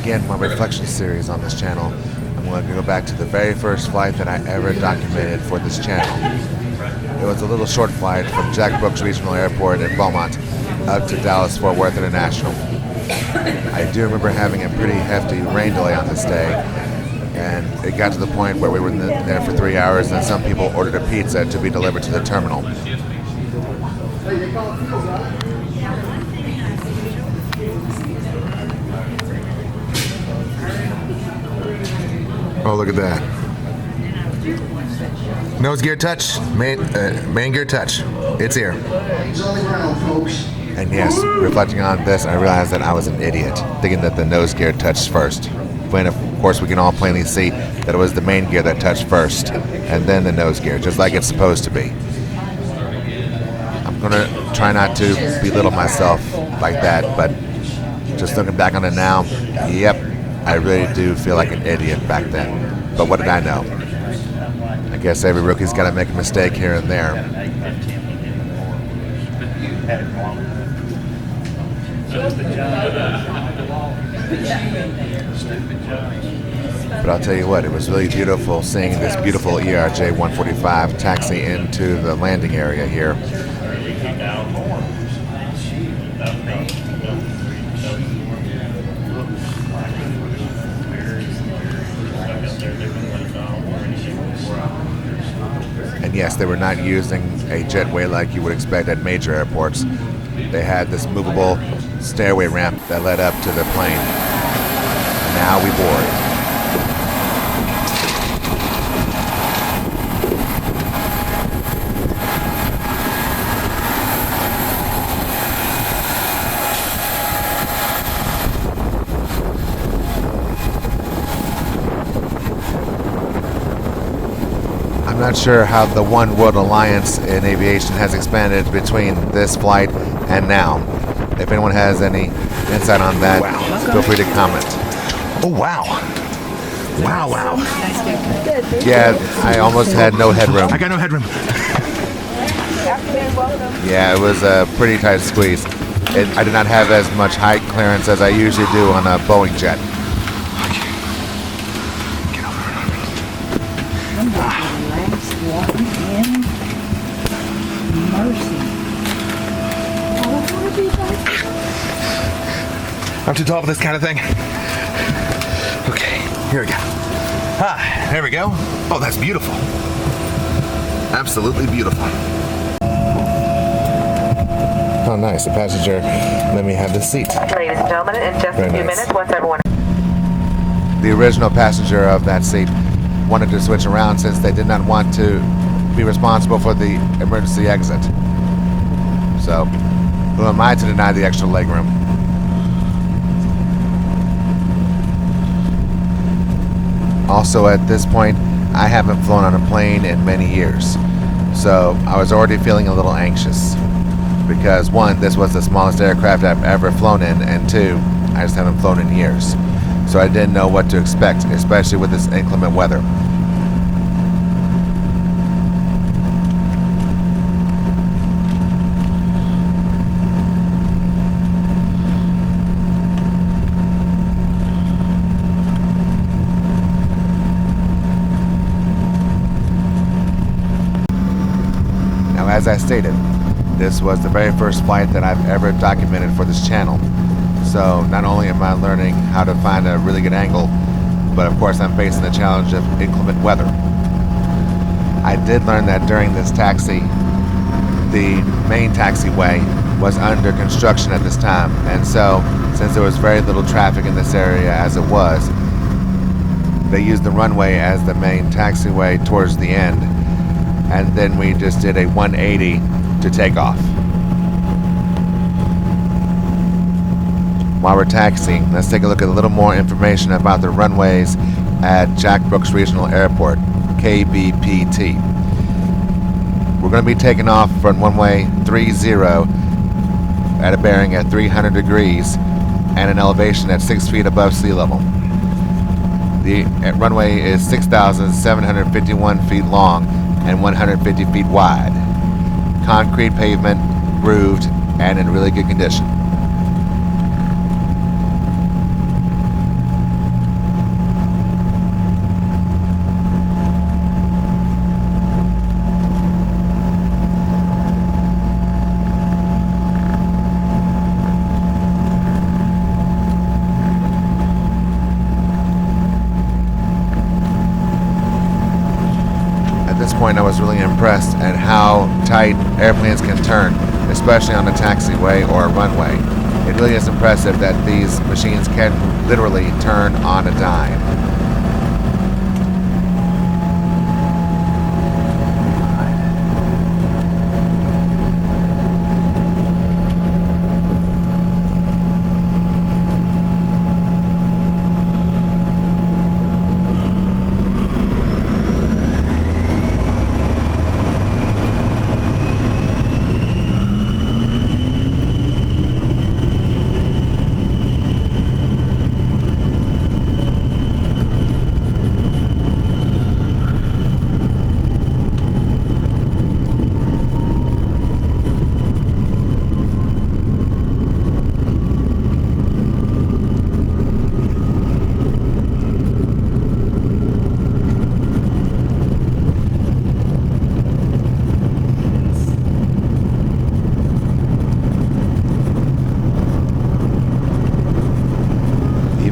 begin my reflection series on this channel, I'm going to go back to the very first flight that I ever documented for this channel. It was a little short flight from Jack Brooks Regional Airport in Beaumont up to Dallas-Fort Worth International. I do remember having a pretty hefty rain delay on this day, and it got to the point where we were there for 3 hours, and some people ordered a pizza to be delivered to the terminal. Oh, look at that. Nose gear touch, main gear touch. It's here. And yes, reflecting on this, I realized that I was an idiot, thinking that the nose gear touched first. When, of course, we can all plainly see that it was the main gear that touched first, and then the nose gear, just like it's supposed to be. I'm going to try not to belittle myself like that, but just looking back on it now, yep, I really do feel like an idiot back then. But what did I know? I guess every rookie's got to make a mistake here and there. But I'll tell you what, it was really beautiful seeing this beautiful ERJ-145 taxi into the landing area here. And yes, they were not using a jetway like you would expect at major airports. They had this movable stairway ramp that led up to the plane. And now we board. I'm not sure how the One World Alliance in aviation has expanded between this flight and now. If anyone has any insight on that, feel free to comment. Oh, wow. Wow. Yeah, I almost had no headroom. I got no headroom. Yeah, it was a pretty tight squeeze. I did not have as much height clearance as I usually do on a Boeing jet. I'm too tall for this kind of thing. Okay, here we go. There we go. Oh, that's beautiful. Absolutely beautiful. Oh, nice. The passenger let me have the seat. Ladies and gentlemen, in just a few minutes, once everyone... The original passenger of that seat wanted to switch around since they did not want to be responsible for the emergency exit. So, who am I to deny the extra legroom? Also, at this point, I haven't flown on a plane in many years, so I was already feeling a little anxious because one, this was the smallest aircraft I've ever flown in, and two, I just haven't flown in years, so I didn't know what to expect, especially with this inclement weather. As I stated, this was the very first flight that I've ever documented for this channel. So not only am I learning how to find a really good angle, but of course I'm facing the challenge of inclement weather. I did learn that during this taxi, the main taxiway was under construction at this time, and so since there was very little traffic in this area as it was, they used the runway as the main taxiway towards the end. And then we just did a 180 to take off. While we're taxiing, let's take a look at a little more information about the runways at Jack Brooks Regional Airport, KBPT. We're going to be taking off from runway 30 at a bearing at 300 degrees and an elevation at 6 feet above sea level. The runway is 6,751 feet long and 150 feet wide. Concrete pavement, grooved, and in really good condition. point, I was really impressed at how tight airplanes can turn, especially on a taxiway or a runway. It really is impressive that these machines can literally turn on a dime.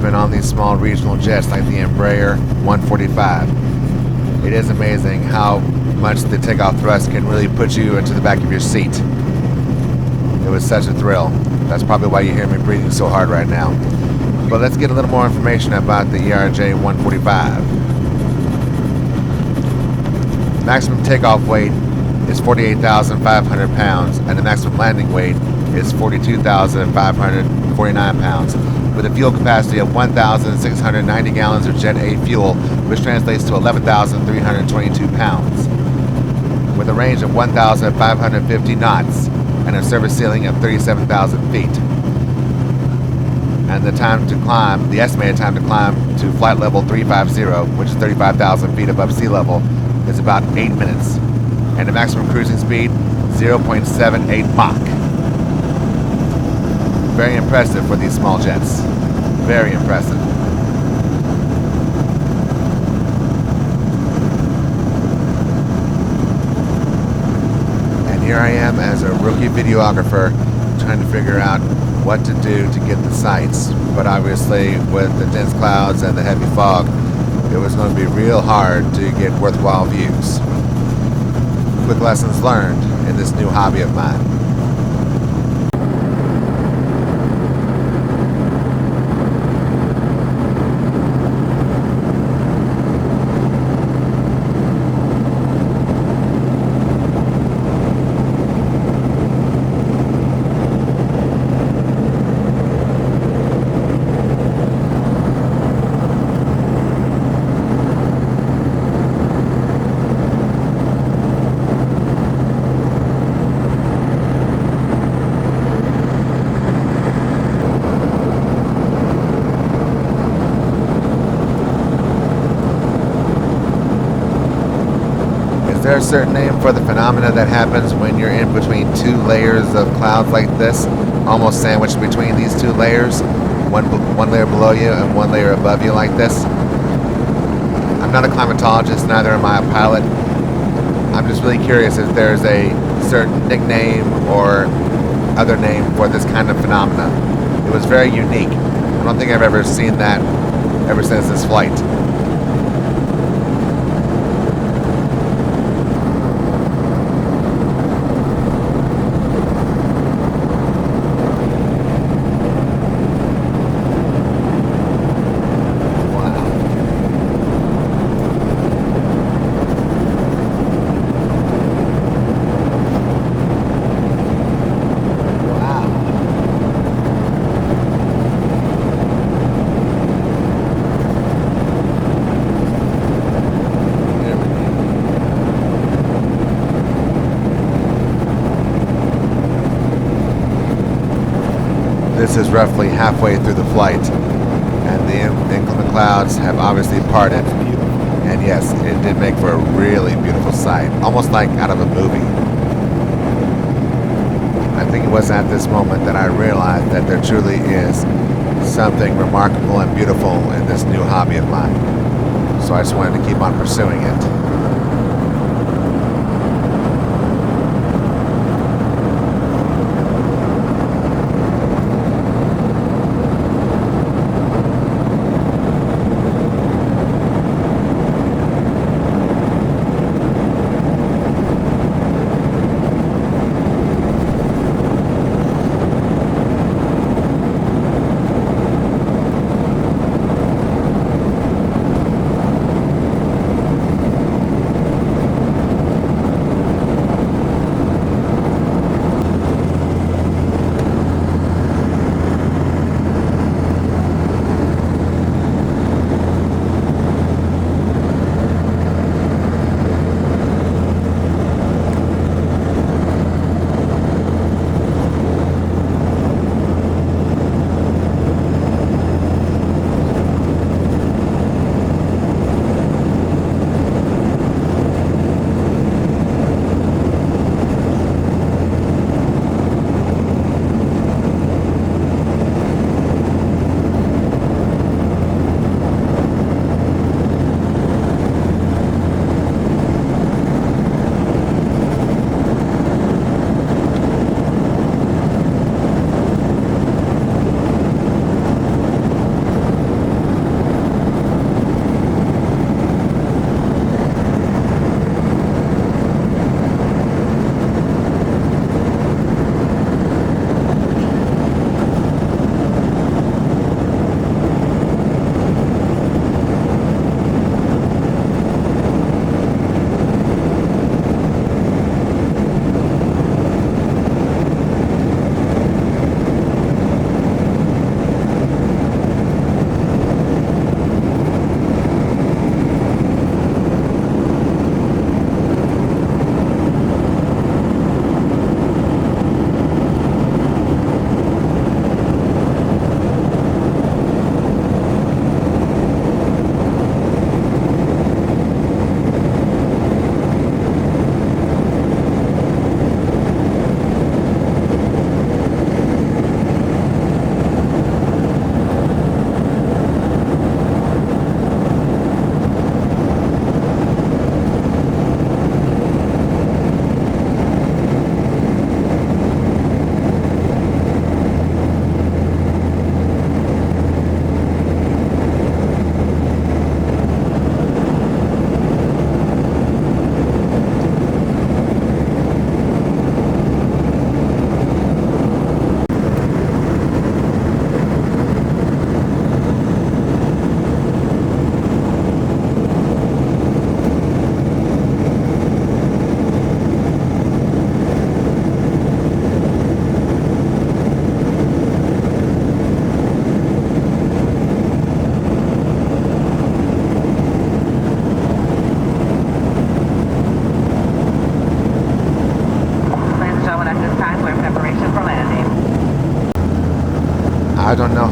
On these small regional jets like the ERJ-145. It is amazing how much the takeoff thrust can really put you into the back of your seat. It was such a thrill. That's probably why you hear me breathing so hard right now. But let's get a little more information about the ERJ-145. Maximum takeoff weight is 48,500 pounds and the maximum landing weight is 42,549 pounds. With a fuel capacity of 1,690 gallons of Jet A fuel, which translates to 11,322 pounds. With a range of 1,550 knots and a service ceiling of 37,000 feet. And the time to climb, the estimated time to climb to flight level 350, which is 35,000 feet above sea level, is about 8 minutes. And the maximum cruising speed, 0.78 Mach. Very impressive for these small jets. Very impressive. And here I am as a rookie videographer trying to figure out what to do to get the sights. But obviously with the dense clouds and the heavy fog, it was going to be real hard to get worthwhile views. Quick lessons learned in this new hobby of mine. Is there a certain name for the phenomena that happens when you're in between two layers of clouds like this, almost sandwiched between these two layers, one layer below you and one layer above you like this? I'm not a climatologist, neither am I a pilot. I'm just really curious if there's a certain nickname or other name for this kind of phenomena. It was very unique. I don't think I've ever seen that ever since this flight. This is roughly halfway through the flight, and the inclement clouds have obviously parted. And yes, it did make for a really beautiful sight, almost like out of a movie. I think it was at this moment that I realized that there truly is something remarkable and beautiful in this new hobby of mine. So I just wanted to keep on pursuing it.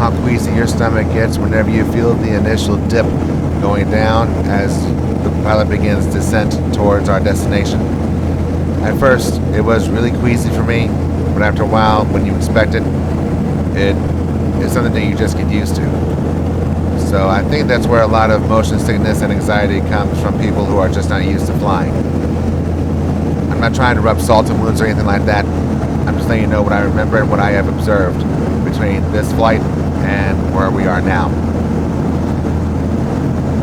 how queasy your stomach gets whenever you feel the initial dip going down as the pilot begins descent towards our destination. At first, it was really queasy for me, but after a while, when you expect it, it's something that you just get used to. So I think that's where a lot of motion sickness and anxiety comes from people who are just not used to flying. I'm not trying to rub salt in wounds or anything like that. I'm just letting you know what I remember and what I have observed between this flight and where we are now.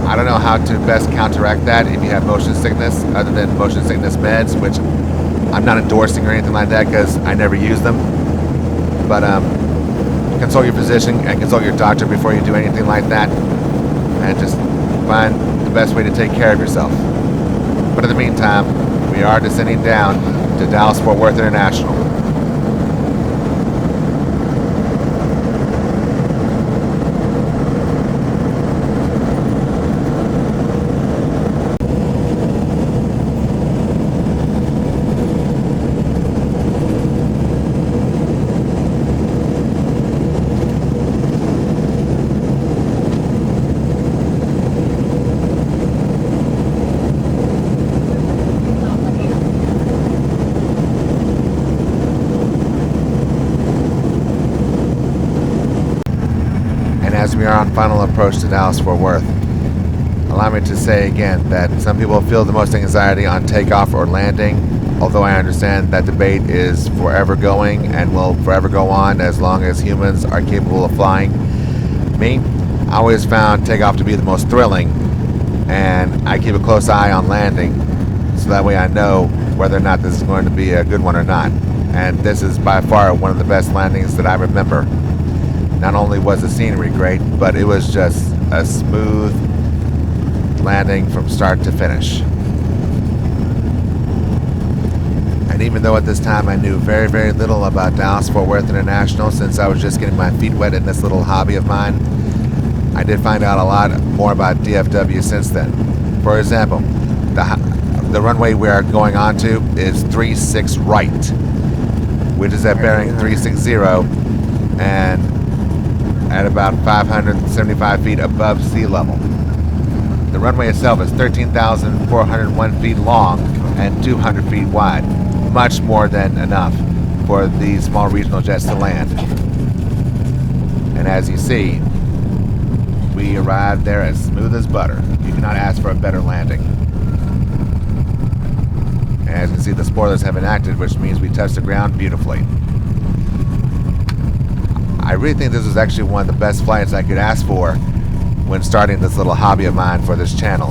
I don't know how to best counteract that if you have motion sickness, other than motion sickness meds, which I'm not endorsing or anything like that because I never use them. But consult your physician and consult your doctor before you do anything like that, and just find the best way to take care of yourself. But in the meantime, we are descending down to Dallas-Fort Worth International. As we are on final approach to Dallas-Fort Worth, allow me to say again that some people feel the most anxiety on takeoff or landing, although I understand that debate is forever going and will forever go on as long as humans are capable of flying. Me, I always found takeoff to be the most thrilling, and I keep a close eye on landing, so that way I know whether or not this is going to be a good one or not. And this is by far one of the best landings that I remember. Not only was the scenery great, but it was just a smooth landing from start to finish. And even though at this time I knew very, very little about Dallas-Fort Worth International, since I was just getting my feet wet in this little hobby of mine, I did find out a lot more about DFW since then. For example, the runway we are going on to is 36 right, which is at bearing 360 and at about 575 feet above sea level. The runway itself is 13,401 feet long and 200 feet wide, much more than enough for the small regional jets to land. And as you see, we arrived there as smooth as butter. You cannot ask for a better landing. And as you can see, the spoilers have been acted, which means we touched the ground beautifully. I really think this was actually one of the best flights I could ask for when starting this little hobby of mine for this channel.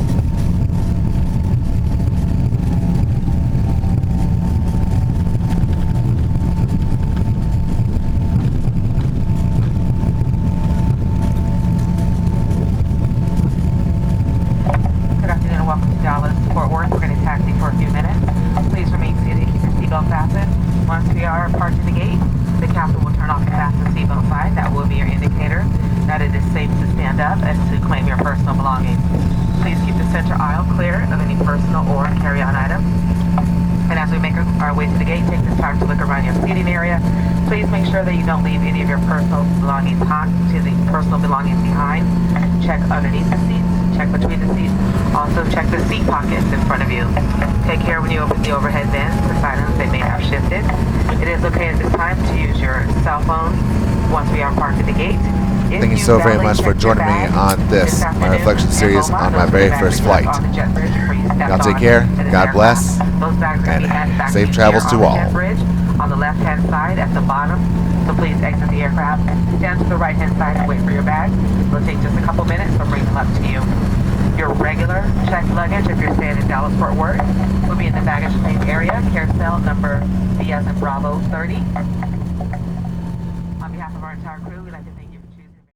Good afternoon and welcome to Dallas-Fort Worth. We're going to taxi for a few minutes. Please remain seated, keep your seatbelt fastened. Once we are parked in the gate, the captain will turn off the fasten seatbelt sign. That will be your indicator that it is safe to stand up and to claim your personal belongings. Please keep the center aisle clear of any personal or carry-on items. And as we make our way to the gate, take this time to look around your seating area. Please make sure that you don't leave any of your personal belongings behind. Check underneath the seats. Check between the seats. Also check the seat pockets in front of you. Take care when you open the overhead bins. The silence they may have shifted. It is okay at this time to use your cell phone once we are parked at the gate. Thank you so very much for joining me on this, my reflection series on my very first flight. Y'all take care, God bless, and safe travels to all. On the left-hand side at the bottom, so please exit the aircraft, stand to the right-hand side and wait for your bags. It'll take just a couple minutes to bring them up to you. Your regular checked luggage, if you're staying in Dallas-Fort Worth, will be in the baggage claim area, carousel number B as in Bravo 30. On behalf of our entire crew, we'd like to thank you.